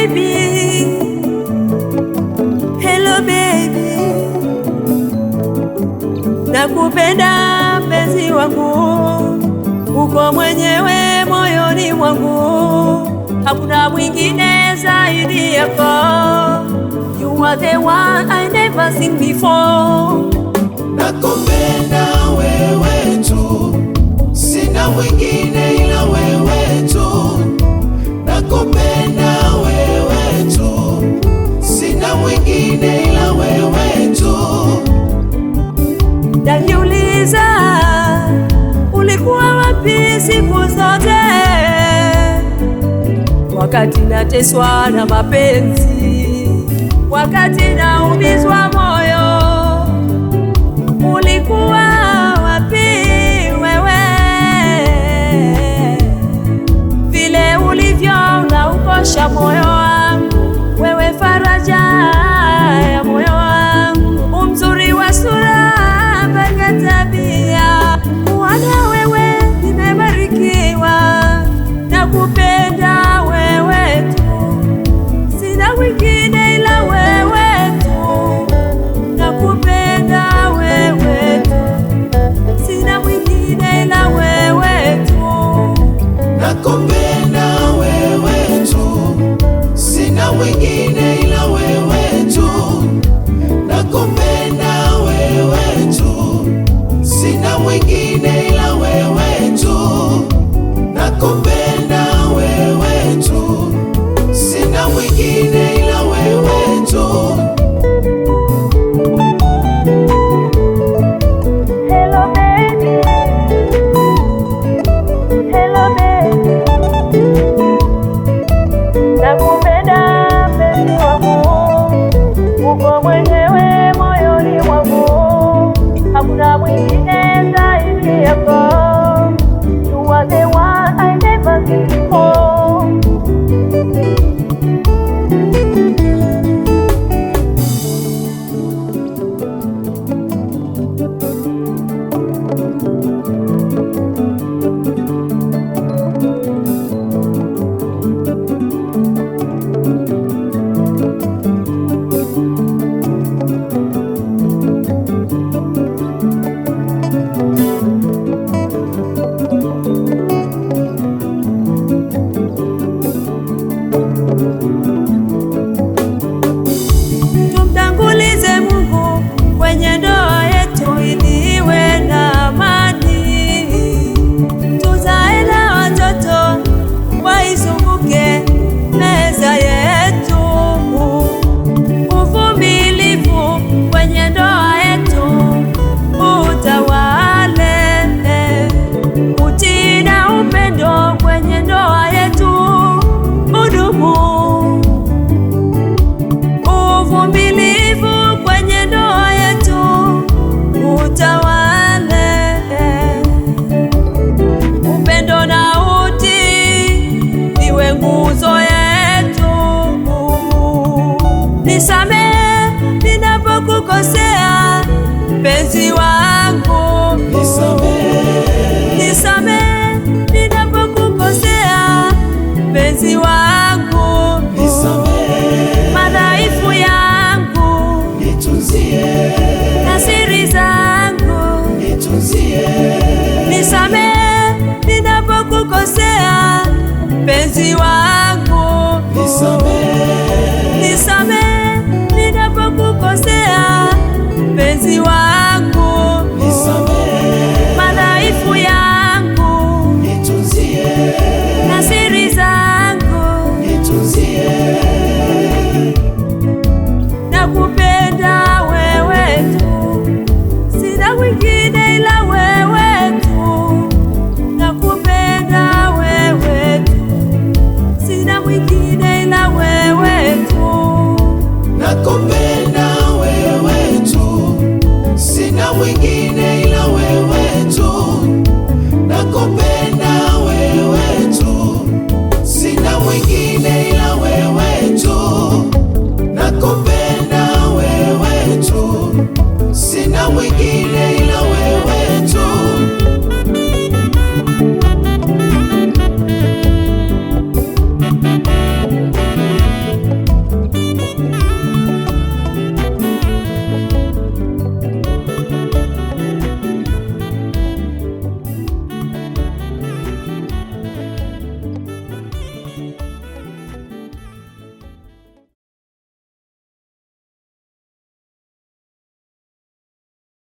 baby, hello baby, nakupenda mpenzi wangu, uko mwenyewe moyoni mwangu, hakuna mwingine zaidi yako. You are the one I never seen before. Nakupenda wewe tu, sina mwingine ila wewe tu. Nakupenda wewe tu, sina mwingine ila wewe tu. Najiuliza ulikuwa wapi siku zote, wakati nateswa na mapenzi, wakati naumizwa moyo. Ulikuwa wapi wewe, vile ulivyo unaukosha moyo wangu, wewe faraja ya moyo wangu, umzuri wa sura mpaka tabia, wana wewe nimebarikiwa. Nakupenda wewe tu, sina mwingine ila wewe tu. Nakupenda wewe tu, sina mwingine ila wewe tu. Nakupenda wewe tu, sina mwingine ila wewe tu. Nakupenda wewe tu, sina mwingine ila wewe tu. Nakupenda